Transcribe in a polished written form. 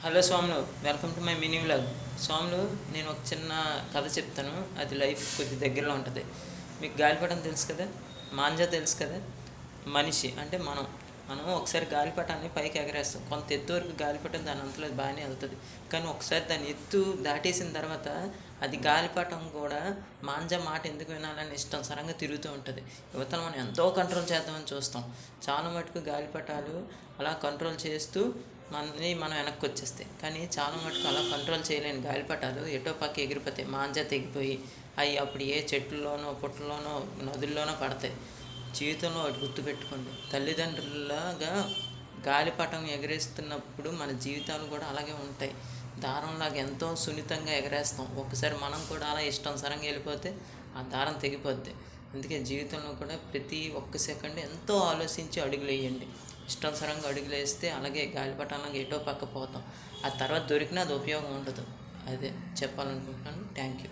Hello Somulu, welcome to my mini vlog. Somulu, నేను ఒక చిన్న కథ చెప్తాను. అది లైఫ్ కొద్ది దగ్గరలో ఉంటుంది. మీకు గాలిపటం తెలుసు కదా, మాంజా తెలుసు కదా. మనిషి అంటే మనం ఒకసారి గాలిపటాన్ని పైకి ఎగరేస్తాం. కొంత ఎత్తు వరకు గాలిపటం దాని అంతలో బాగానే వెళ్తుంది. కానీ ఒకసారి దాని ఎత్తు దాటేసిన తర్వాత అది గాలిపటం కూడా మాంజా మాట ఎందుకు వినాలని ఇష్టం సరంగా తిరుగుతూ ఉంటుంది. యువతలు మనం ఎంతో కంట్రోల్ చేద్దామని చూస్తాం. చాలా మటుకు గాలిపటాలు అలా కంట్రోల్ చేస్తూ మనం వెనక్కి వచ్చేస్తాయి. కానీ చాలా మటుకు అలా కంట్రోల్ చేయలేని గాలిపటాలు ఎటో పక్క ఎగిరిపోతాయి. మాంజా తెగిపోయి అవి అప్పుడు ఏ చెట్లలోనో పుట్టలోనో నదుల్లోనో పడతాయి. జీవితంలో ఒకటి గుర్తుపెట్టుకోండి, తల్లిదండ్రులాగా గాలిపటం ఎగరేస్తున్నప్పుడు మన జీవితాలు కూడా అలాగే ఉంటాయి. దారంలాగా ఎంతో సున్నితంగా ఎగరేస్తాం. ఒకసారి మనం కూడా అలా ఇష్టానుసారంగా వెళ్ళిపోతే ఆ దారం తెగిపోద్ది. అందుకే జీవితంలో కూడా ప్రతి ఒక్క సెకండ్ ఎంతో ఆలోచించి అడుగులు వేయండి. ఇష్టానుసారంగా అడుగులు వేస్తే అలాగే గాలిపటానికి ఎటో పక్క పోతాం. ఆ తర్వాత దొరికినా అది ఉపయోగం ఉండదు. అదే చెప్పాలనుకుంటున్నాను. Thank you.